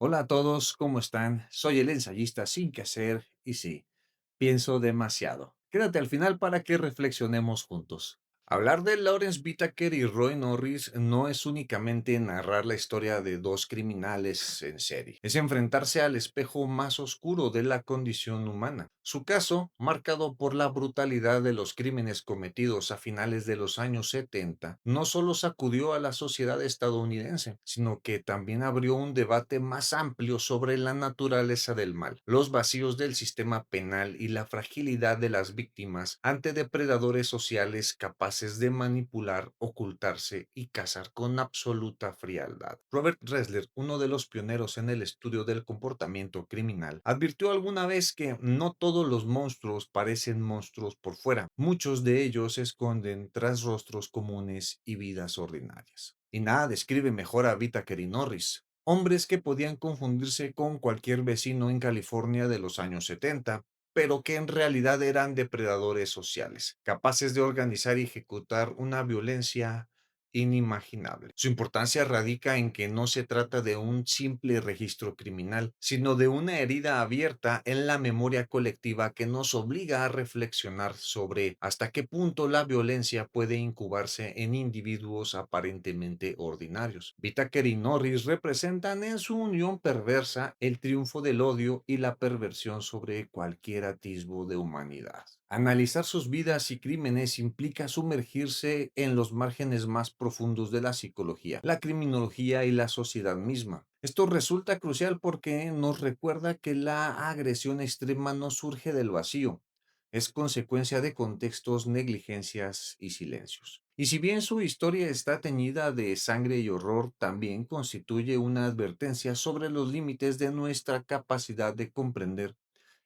Hola a todos, ¿cómo están? Soy el ensayista sin que hacer y sí, pienso demasiado. Quédate al final para que reflexionemos juntos. Hablar de Lawrence Whitaker y Roy Norris no es únicamente narrar la historia de dos criminales en serie, es enfrentarse al espejo más oscuro de la condición humana. Su caso, marcado por la brutalidad de los crímenes cometidos a finales de los años 70, no solo sacudió a la sociedad estadounidense, sino que también abrió un debate más amplio sobre la naturaleza del mal, los vacíos del sistema penal y la fragilidad de las víctimas ante depredadores sociales capaces de manipular, ocultarse y cazar con absoluta frialdad. Robert Ressler, uno de los pioneros en el estudio del comportamiento criminal, advirtió alguna vez que no todos los monstruos parecen monstruos por fuera, muchos de ellos se esconden tras rostros comunes y vidas ordinarias. Y nada describe mejor a Whitaker y Norris, hombres que podían confundirse con cualquier vecino en California de los años 70, pero que en realidad eran depredadores sociales, capaces de organizar y ejecutar una violencia inimaginable. Su importancia radica en que no se trata de un simple registro criminal, sino de una herida abierta en la memoria colectiva que nos obliga a reflexionar sobre hasta qué punto la violencia puede incubarse en individuos aparentemente ordinarios. Whitaker y Norris representan en su unión perversa el triunfo del odio y la perversión sobre cualquier atisbo de humanidad. Analizar sus vidas y crímenes implica sumergirse en los márgenes más profundos de la psicología, la criminología y la sociedad misma. Esto resulta crucial porque nos recuerda que la agresión extrema no surge del vacío, es consecuencia de contextos, negligencias y silencios. Y si bien su historia está teñida de sangre y horror, también constituye una advertencia sobre los límites de nuestra capacidad de comprender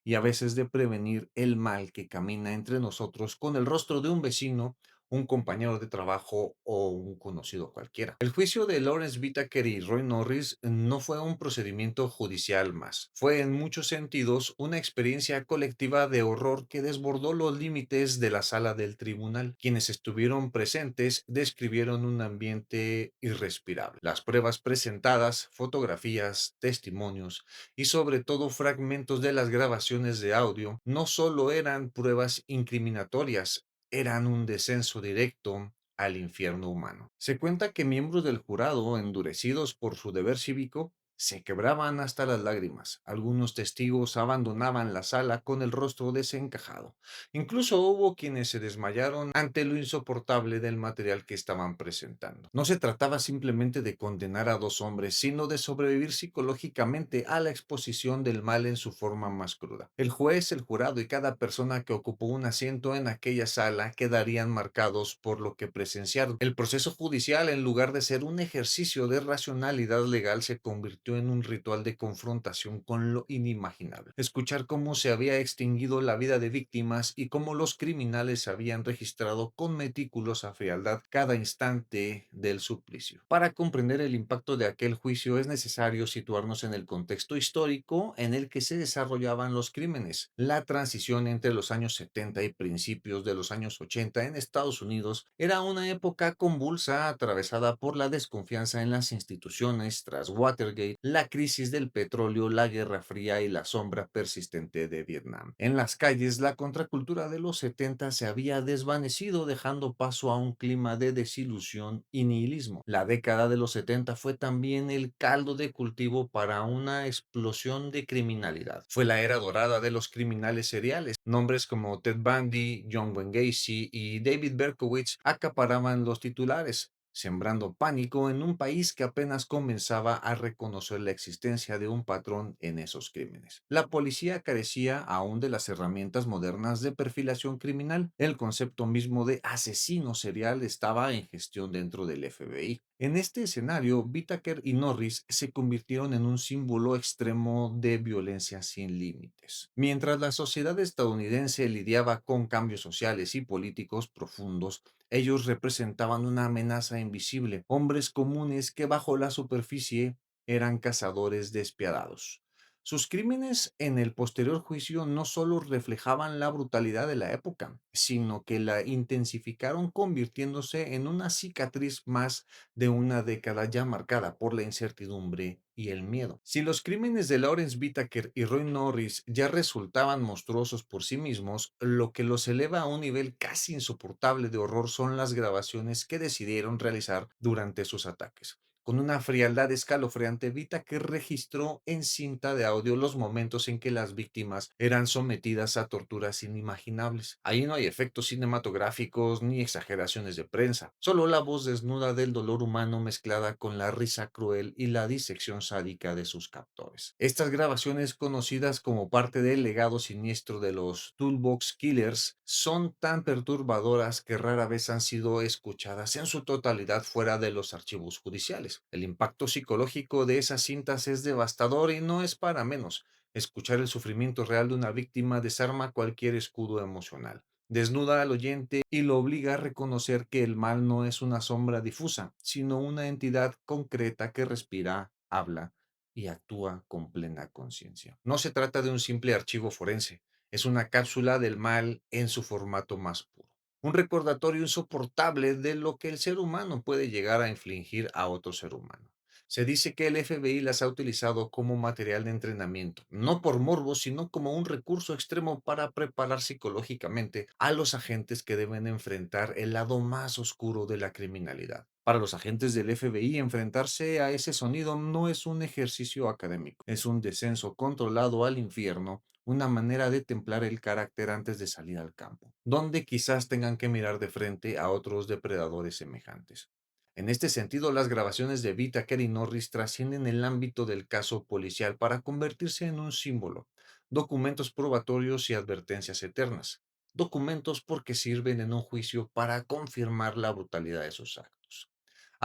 y a veces de prevenir el mal que camina entre nosotros con el rostro de un vecino, un compañero de trabajo o un conocido cualquiera. El juicio de Lawrence Whitaker y Roy Norris no fue un procedimiento judicial más, fue en muchos sentidos una experiencia colectiva de horror que desbordó los límites de la sala del tribunal. Quienes estuvieron presentes describieron un ambiente irrespirable. Las pruebas presentadas, fotografías, testimonios, y sobre todo fragmentos de las grabaciones de audio, no solo eran pruebas incriminatorias, eran un descenso directo al infierno humano. Se cuenta que miembros del jurado, endurecidos por su deber cívico, se quebraban hasta las lágrimas. Algunos testigos abandonaban la sala con el rostro desencajado. Incluso hubo quienes se desmayaron ante lo insoportable del material que estaban presentando. No se trataba simplemente de condenar a dos hombres, sino de sobrevivir psicológicamente a la exposición del mal en su forma más cruda. El juez, el jurado y cada persona que ocupó un asiento en aquella sala quedarían marcados por lo que presenciaron. El proceso judicial, en lugar de ser un ejercicio de racionalidad legal, se convirtió en un ritual de confrontación con lo inimaginable. Escuchar cómo se había extinguido la vida de víctimas y cómo los criminales habían registrado con meticulosa frialdad cada instante del suplicio. Para comprender el impacto de aquel juicio es necesario situarnos en el contexto histórico en el que se desarrollaban los crímenes. La transición entre los años 70 y principios de los años 80 en Estados Unidos era una época convulsa atravesada por la desconfianza en las instituciones tras Watergate, la crisis del petróleo, la Guerra Fría y la sombra persistente de Vietnam. En las calles, la contracultura de los 70 se había desvanecido, dejando paso a un clima de desilusión y nihilismo. La década de los 70 fue también el caldo de cultivo para una explosión de criminalidad. Fue la era dorada de los criminales seriales. Nombres como Ted Bundy, John Wayne Gacy y David Berkowitz acaparaban los titulares, sembrando pánico en un país que apenas comenzaba a reconocer la existencia de un patrón en esos crímenes. La policía carecía aún de las herramientas modernas de perfilación criminal. El concepto mismo de asesino serial estaba en gestión dentro del FBI. En este escenario, Whitaker y Norris se convirtieron en un símbolo extremo de violencia sin límites. Mientras la sociedad estadounidense lidiaba con cambios sociales y políticos profundos, ellos representaban una amenaza invisible, hombres comunes que bajo la superficie eran cazadores despiadados. Sus crímenes en el posterior juicio no solo reflejaban la brutalidad de la época, sino que la intensificaron convirtiéndose en una cicatriz más de una década ya marcada por la incertidumbre y el miedo. Si los crímenes de Lawrence Whitaker y Roy Norris ya resultaban monstruosos por sí mismos, lo que los eleva a un nivel casi insoportable de horror son las grabaciones que decidieron realizar durante sus ataques. Con una frialdad escalofriante, Whittaker registró en cinta de audio los momentos en que las víctimas eran sometidas a torturas inimaginables. Ahí no hay efectos cinematográficos ni exageraciones de prensa, solo la voz desnuda del dolor humano mezclada con la risa cruel y la disección sádica de sus captores. Estas grabaciones, conocidas como parte del legado siniestro de los Toolbox Killers, son tan perturbadoras que rara vez han sido escuchadas en su totalidad fuera de los archivos judiciales. El impacto psicológico de esas cintas es devastador y no es para menos. Escuchar el sufrimiento real de una víctima desarma cualquier escudo emocional. Desnuda al oyente y lo obliga a reconocer que el mal no es una sombra difusa, sino una entidad concreta que respira, habla y actúa con plena conciencia. No se trata de un simple archivo forense, es una cápsula del mal en su formato más puro. Un recordatorio insoportable de lo que el ser humano puede llegar a infligir a otro ser humano. Se dice que el FBI las ha utilizado como material de entrenamiento, no por morbo, sino como un recurso extremo para preparar psicológicamente a los agentes que deben enfrentar el lado más oscuro de la criminalidad. Para los agentes del FBI, enfrentarse a ese sonido no es un ejercicio académico, es un descenso controlado al infierno, una manera de templar el carácter antes de salir al campo, donde quizás tengan que mirar de frente a otros depredadores semejantes. En este sentido, las grabaciones de Whittaker y Norris trascienden el ámbito del caso policial para convertirse en un símbolo, documentos probatorios y advertencias eternas. Documentos porque sirven en un juicio para confirmar la brutalidad de sus actos.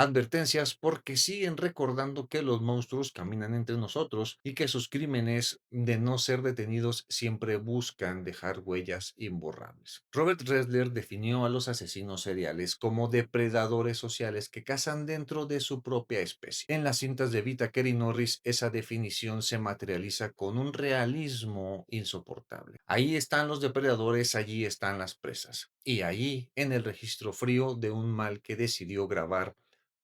Advertencias porque siguen recordando que los monstruos caminan entre nosotros y que sus crímenes, de no ser detenidos, siempre buscan dejar huellas imborrables. Robert Ressler definió a los asesinos seriales como depredadores sociales que cazan dentro de su propia especie. En las cintas de Whittaker y Norris, esa definición se materializa con un realismo insoportable. Ahí están los depredadores, allí están las presas, y allí, en el registro frío de un mal que decidió grabar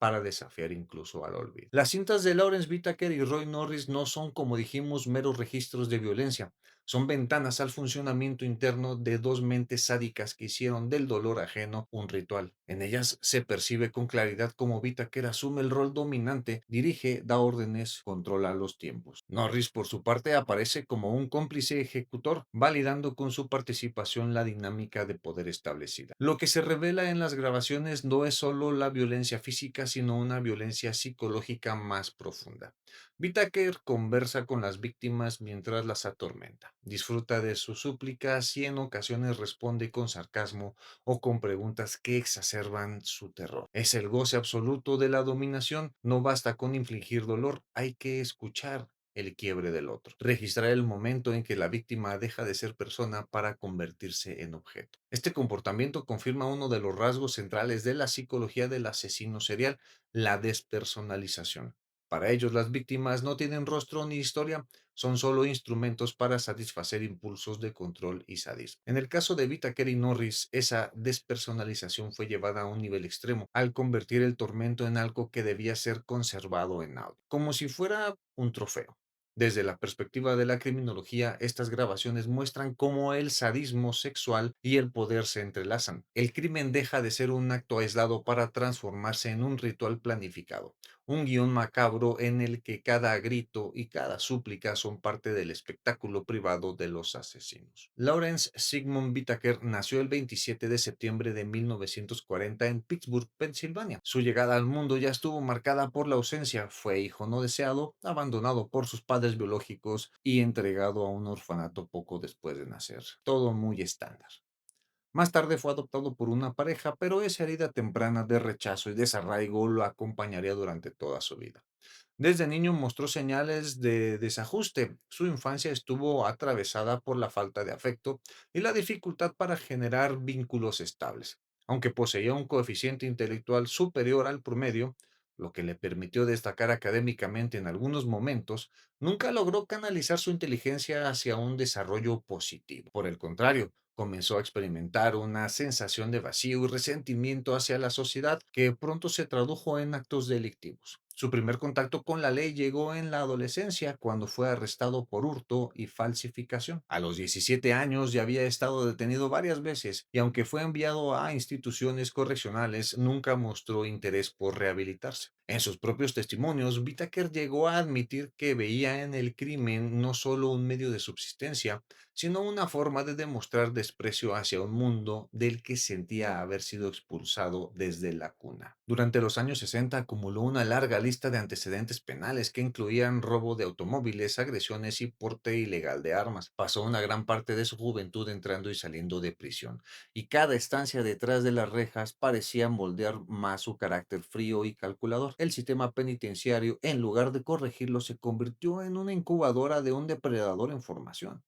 para desafiar incluso al olvido. Las cintas de Lawrence Whittaker y Roy Norris no son, como dijimos, meros registros de violencia, son ventanas al funcionamiento interno de dos mentes sádicas que hicieron del dolor ajeno un ritual. En ellas se percibe con claridad cómo Whittaker asume el rol dominante, dirige, da órdenes, controla los tiempos. Norris, por su parte, aparece como un cómplice ejecutor, validando con su participación la dinámica de poder establecida. Lo que se revela en las grabaciones no es solo la violencia física, sino una violencia psicológica más profunda. Whittaker conversa con las víctimas mientras las atormenta, disfruta de sus súplicas y en ocasiones responde con sarcasmo o con preguntas que exacerban su terror. Es el goce absoluto de la dominación, no basta con infligir dolor, hay que escuchar el quiebre del otro, registrar el momento en que la víctima deja de ser persona para convertirse en objeto. Este comportamiento confirma uno de los rasgos centrales de la psicología del asesino serial, la despersonalización. Para ellos, las víctimas no tienen rostro ni historia, son solo instrumentos para satisfacer impulsos de control y sadismo. En el caso de Whittaker y Norris, esa despersonalización fue llevada a un nivel extremo, al convertir el tormento en algo que debía ser conservado en audio, como si fuera un trofeo. Desde la perspectiva de la criminología, estas grabaciones muestran cómo el sadismo sexual y el poder se entrelazan. El crimen deja de ser un acto aislado para transformarse en un ritual planificado, un guión macabro en el que cada grito y cada súplica son parte del espectáculo privado de los asesinos. Lawrence Sigmund Whittaker nació el 27 de septiembre de 1940 en Pittsburgh, Pensilvania. Su llegada al mundo ya estuvo marcada por la ausencia. Fue hijo no deseado, abandonado por sus padres biológicos y entregado a un orfanato poco después de nacer. Todo muy estándar. Más tarde fue adoptado por una pareja, pero esa herida temprana de rechazo y desarraigo lo acompañaría durante toda su vida. Desde niño mostró señales de desajuste. Su infancia estuvo atravesada por la falta de afecto y la dificultad para generar vínculos estables. Aunque poseía un coeficiente intelectual superior al promedio, lo que le permitió destacar académicamente en algunos momentos, nunca logró canalizar su inteligencia hacia un desarrollo positivo. Por el contrario, comenzó a experimentar una sensación de vacío y resentimiento hacia la sociedad que pronto se tradujo en actos delictivos. Su primer contacto con la ley llegó en la adolescencia, cuando fue arrestado por hurto y falsificación. A los 17 años ya había estado detenido varias veces y, aunque fue enviado a instituciones correccionales, nunca mostró interés por rehabilitarse. En sus propios testimonios, Whittaker llegó a admitir que veía en el crimen no solo un medio de subsistencia, sino una forma de demostrar desprecio hacia un mundo del que sentía haber sido expulsado desde la cuna. Durante los años 60 acumuló una larga lista de antecedentes penales que incluían robo de automóviles, agresiones y porte ilegal de armas. Pasó una gran parte de su juventud entrando y saliendo de prisión, y cada estancia detrás de las rejas parecía moldear más su carácter frío y calculador. El sistema penitenciario, en lugar de corregirlo, se convirtió en una incubadora de un depredador en formación.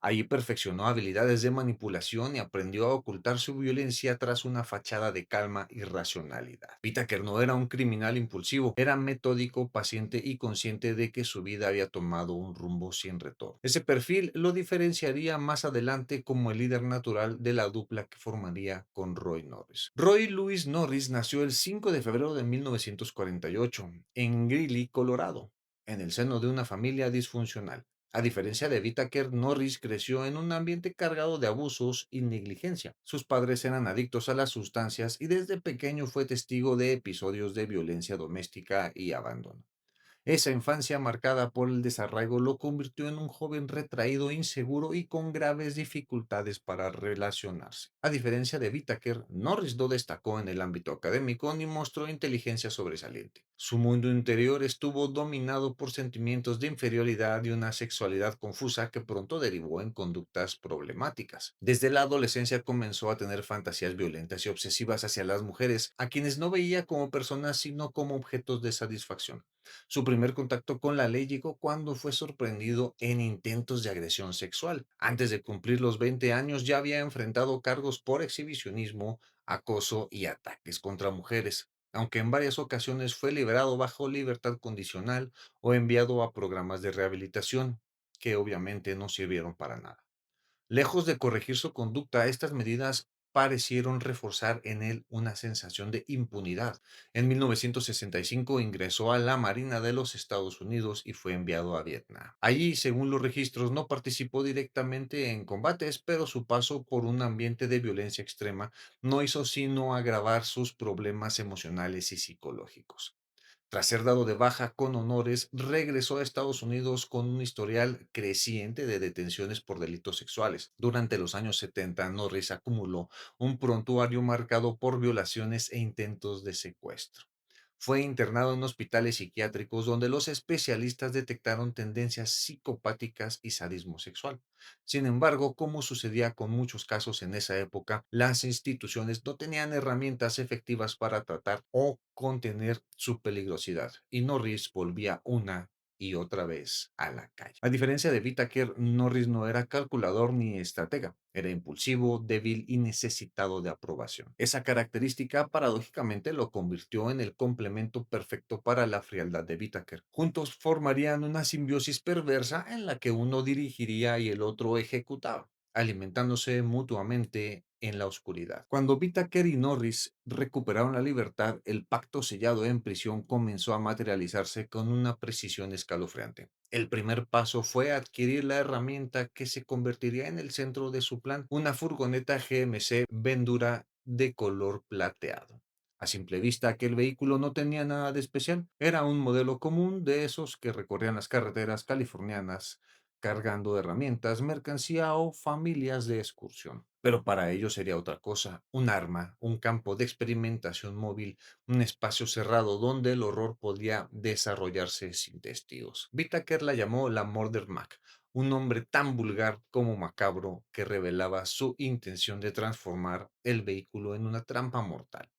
Allí perfeccionó habilidades de manipulación y aprendió a ocultar su violencia tras una fachada de calma y racionalidad. Whittaker no era un criminal impulsivo, era metódico, paciente y consciente de que su vida había tomado un rumbo sin retorno. Ese perfil lo diferenciaría más adelante como el líder natural de la dupla que formaría con Roy Norris. Roy Louis Norris nació el 5 de febrero de 1948 en Greeley, Colorado, en el seno de una familia disfuncional. A diferencia de Whittaker, Norris creció en un ambiente cargado de abusos y negligencia. Sus padres eran adictos a las sustancias y desde pequeño fue testigo de episodios de violencia doméstica y abandono. Esa infancia marcada por el desarraigo lo convirtió en un joven retraído, inseguro y con graves dificultades para relacionarse. A diferencia de Whittaker, Norris no destacó en el ámbito académico ni mostró inteligencia sobresaliente. Su mundo interior estuvo dominado por sentimientos de inferioridad y una sexualidad confusa que pronto derivó en conductas problemáticas. Desde la adolescencia comenzó a tener fantasías violentas y obsesivas hacia las mujeres, a quienes no veía como personas sino como objetos de satisfacción. Su primer contacto con la ley llegó cuando fue sorprendido en intentos de agresión sexual. Antes de cumplir los 20 años ya había enfrentado cargos por exhibicionismo, acoso y ataques contra mujeres, aunque en varias ocasiones fue liberado bajo libertad condicional o enviado a programas de rehabilitación, que obviamente no sirvieron para nada. Lejos de corregir su conducta, estas medidas parecieron reforzar en él una sensación de impunidad. En 1965 ingresó a la Marina de los Estados Unidos y fue enviado a Vietnam. Allí, según los registros, no participó directamente en combates, pero su paso por un ambiente de violencia extrema no hizo sino agravar sus problemas emocionales y psicológicos. Tras ser dado de baja con honores, regresó a Estados Unidos con un historial creciente de detenciones por delitos sexuales. Durante los años 70, Norris acumuló un prontuario marcado por violaciones e intentos de secuestro. Fue internado en hospitales psiquiátricos donde los especialistas detectaron tendencias psicopáticas y sadismo sexual. Sin embargo, como sucedía con muchos casos en esa época, las instituciones no tenían herramientas efectivas para tratar o contener su peligrosidad, y Norris volvía una y otra vez a la calle. A diferencia de Whittaker, Norris no era calculador ni estratega, era impulsivo, débil y necesitado de aprobación. Esa característica paradójicamente lo convirtió en el complemento perfecto para la frialdad de Whittaker. Juntos formarían una simbiosis perversa en la que uno dirigiría y el otro ejecutaba, alimentándose mutuamente en la oscuridad. Cuando Whittaker y Norris recuperaron la libertad, el pacto sellado en prisión comenzó a materializarse con una precisión escalofriante. El primer paso fue adquirir la herramienta que se convertiría en el centro de su plan, una furgoneta GMC Vendura de color plateado. A simple vista, aquel vehículo no tenía nada de especial. Era un modelo común de esos que recorrían las carreteras californianas cargando herramientas, mercancía o familias de excursión. Pero para ellos sería otra cosa: un arma, un campo de experimentación móvil, un espacio cerrado donde el horror podía desarrollarse sin testigos. Whittaker la llamó la Murder Mac, un nombre tan vulgar como macabro que revelaba su intención de transformar el vehículo en una trampa mortal.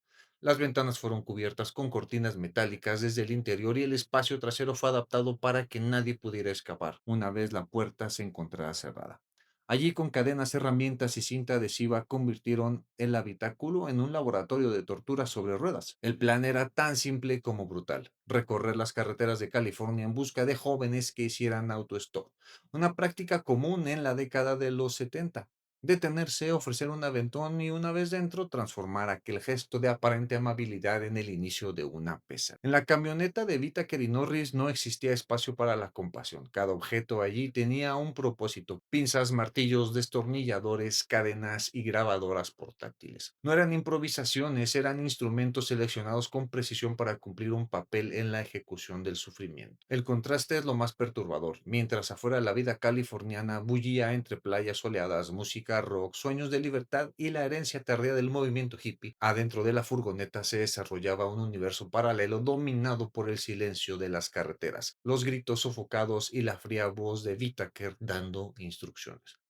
Las ventanas fueron cubiertas con cortinas metálicas desde el interior y el espacio trasero fue adaptado para que nadie pudiera escapar una vez la puerta se encontrara cerrada. Allí, con cadenas, herramientas y cinta adhesiva, convirtieron el habitáculo en un laboratorio de tortura sobre ruedas. El plan era tan simple como brutal: recorrer las carreteras de California en busca de jóvenes que hicieran autostop, una práctica común en la década de los 70. Detenerse, ofrecer un aventón y, una vez dentro, transformar aquel gesto de aparente amabilidad en el inicio de una pesa. En la camioneta de Whittaker y Norris no existía espacio para la compasión. Cada objeto allí tenía un propósito: pinzas, martillos, destornilladores, cadenas y grabadoras portátiles. No eran improvisaciones, eran instrumentos seleccionados con precisión para cumplir un papel en la ejecución del sufrimiento. El contraste es lo más perturbador. Mientras afuera la vida californiana bullía entre playas soleadas, música rock, sueños de libertad y la herencia tardía del movimiento hippie, adentro de la furgoneta se desarrollaba un universo paralelo dominado por el silencio de las carreteras, los gritos sofocados y la fría voz de Whittaker dando instrucciones.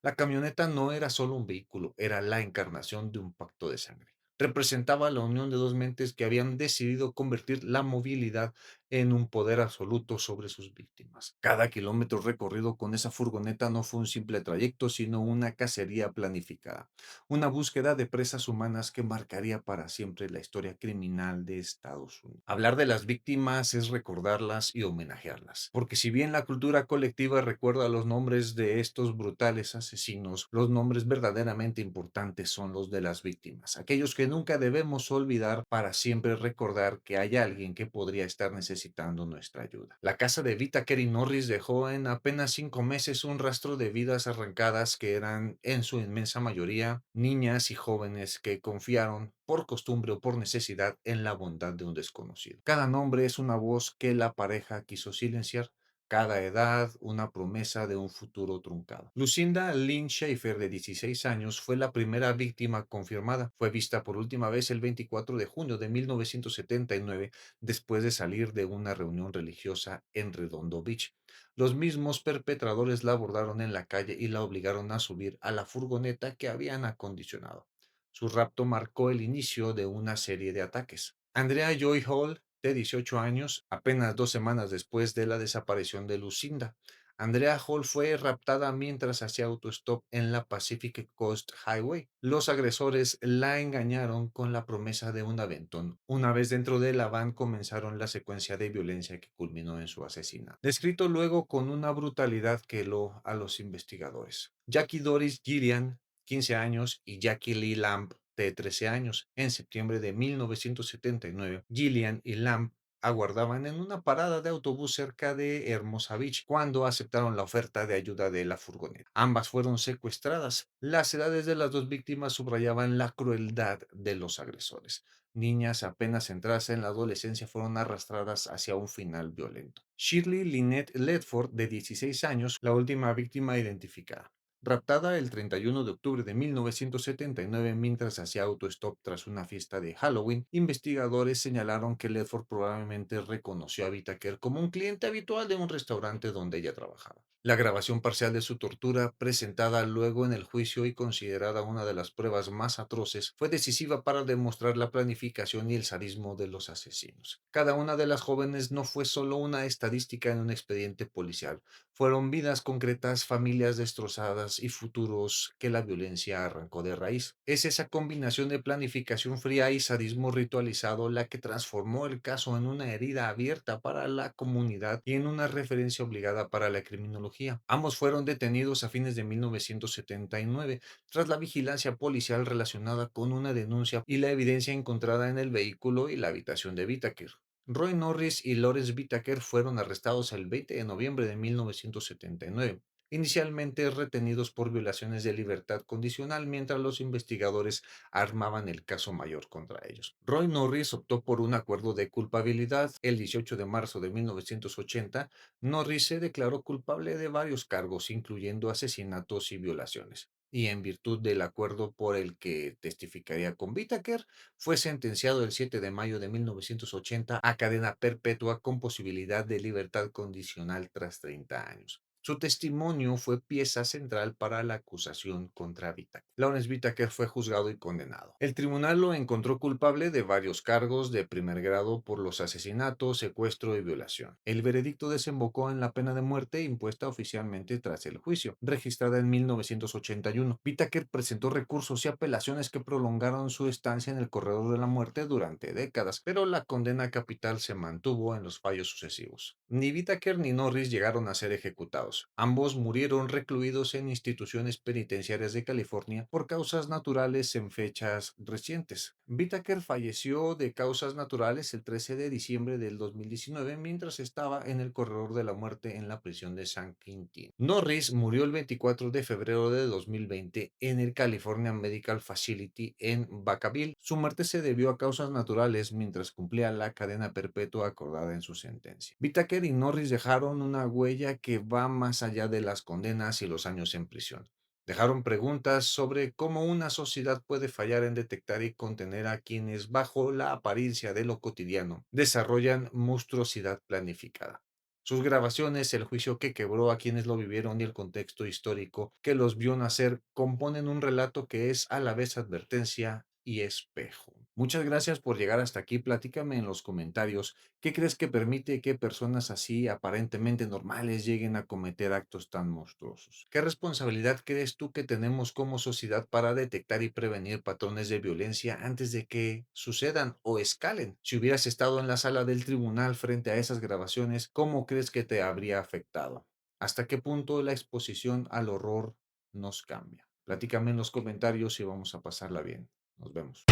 La camioneta no era solo un vehículo, era la encarnación de un pacto de sangre. Representaba la unión de dos mentes que habían decidido convertir la movilidad en un poder absoluto sobre sus víctimas. Cada kilómetro recorrido con esa furgoneta no fue un simple trayecto, sino una cacería planificada, una búsqueda de presas humanas que marcaría para siempre la historia criminal de Estados Unidos. Hablar de las víctimas es recordarlas y homenajearlas, porque si bien la cultura colectiva recuerda los nombres de estos brutales asesinos, los nombres verdaderamente importantes son los de las víctimas, aquellos que nunca debemos olvidar, para siempre recordar que hay alguien que podría estar necesitando nuestra ayuda. La casa de Whittaker y Norris dejó en apenas 5 meses un rastro de vidas arrancadas que eran, en su inmensa mayoría, niñas y jóvenes que confiaron, por costumbre o por necesidad, en la bondad de un desconocido. Cada nombre es una voz que la pareja quiso silenciar, cada edad una promesa de un futuro truncado. Lucinda Lynn Schaefer, de 16 años, fue la primera víctima confirmada. Fue vista por última vez el 24 de junio de 1979, después de salir de una reunión religiosa en Redondo Beach. Los mismos perpetradores la abordaron en la calle y la obligaron a subir a la furgoneta que habían acondicionado. Su rapto marcó el inicio de una serie de ataques. Andrea Joy Hall, de 18 años, apenas 2 semanas después de la desaparición de Lucinda. Andrea Hall fue raptada mientras hacía autostop en la Pacific Coast Highway. Los agresores la engañaron con la promesa de un aventón. Una vez dentro de la van, comenzaron la secuencia de violencia que culminó en su asesinato, descrito luego con una brutalidad que heló a los investigadores. Jackie Doris Gillian, 15 años, y Jackie Lee Lamb, de 13 años. En septiembre de 1979, Gillian y Lamb aguardaban en una parada de autobús cerca de Hermosa Beach cuando aceptaron la oferta de ayuda de la furgoneta. Ambas fueron secuestradas. Las edades de las dos víctimas subrayaban la crueldad de los agresores. Niñas apenas entradas en la adolescencia fueron arrastradas hacia un final violento. Shirley Lynette Ledford, de 16 años, la última víctima identificada. Raptada el 31 de octubre de 1979 mientras hacía autostop tras una fiesta de Halloween, investigadores señalaron que Ledford probablemente reconoció a Whittaker como un cliente habitual de un restaurante donde ella trabajaba. La grabación parcial de su tortura, presentada luego en el juicio y considerada una de las pruebas más atroces, fue decisiva para demostrar la planificación y el sadismo de los asesinos. Cada una de las jóvenes no fue solo una estadística en un expediente policial, fueron vidas concretas, familias destrozadas y futuros que la violencia arrancó de raíz. Es esa combinación de planificación fría y sadismo ritualizado la que transformó el caso en una herida abierta para la comunidad y en una referencia obligada para la criminología. Ambos fueron detenidos a fines de 1979 tras la vigilancia policial relacionada con una denuncia y la evidencia encontrada en el vehículo y la habitación de Whittaker. Roy Norris y Lawrence Whittaker fueron arrestados el 20 de noviembre de 1979, inicialmente retenidos por violaciones de libertad condicional mientras los investigadores armaban el caso mayor contra ellos. Roy Norris optó por un acuerdo de culpabilidad. El 18 de marzo de 1980, Norris se declaró culpable de varios cargos, incluyendo asesinatos y violaciones, y en virtud del acuerdo por el que testificaría con Whittaker, fue sentenciado el 7 de mayo de 1980 a cadena perpetua con posibilidad de libertad condicional tras 30 años. Su testimonio fue pieza central para la acusación contra Whittaker. Lawrence Whittaker fue juzgado y condenado. El tribunal lo encontró culpable de varios cargos de primer grado por los asesinatos, secuestro y violación. El veredicto desembocó en la pena de muerte impuesta oficialmente tras el juicio, registrada en 1981. Whittaker presentó recursos y apelaciones que prolongaron su estancia en el corredor de la muerte durante décadas, pero la condena capital se mantuvo en los fallos sucesivos. Ni Whittaker ni Norris llegaron a ser ejecutados. Ambos murieron recluidos en instituciones penitenciarias de California por causas naturales en fechas recientes. Whittaker falleció de causas naturales el 13 de diciembre del 2019 mientras estaba en el corredor de la muerte en la prisión de San Quintín. Norris murió el 24 de febrero de 2020 en el California Medical Facility en Vacaville. Su muerte se debió a causas naturales mientras cumplía la cadena perpetua acordada en su sentencia. Whittaker y Norris dejaron una huella que va más allá de las condenas y los años en prisión. Dejaron preguntas sobre cómo una sociedad puede fallar en detectar y contener a quienes, bajo la apariencia de lo cotidiano, desarrollan monstruosidad planificada. Sus grabaciones, el juicio que quebró a quienes lo vivieron y el contexto histórico que los vio nacer componen un relato que es a la vez advertencia y espejo. Muchas gracias por llegar hasta aquí. Platícame en los comentarios qué crees que permite que personas así aparentemente normales lleguen a cometer actos tan monstruosos. ¿Qué responsabilidad crees tú que tenemos como sociedad para detectar y prevenir patrones de violencia antes de que sucedan o escalen? Si hubieras estado en la sala del tribunal frente a esas grabaciones, ¿cómo crees que te habría afectado? ¿Hasta qué punto la exposición al horror nos cambia? Platícame en los comentarios y vamos a pasarla bien. Nos vemos.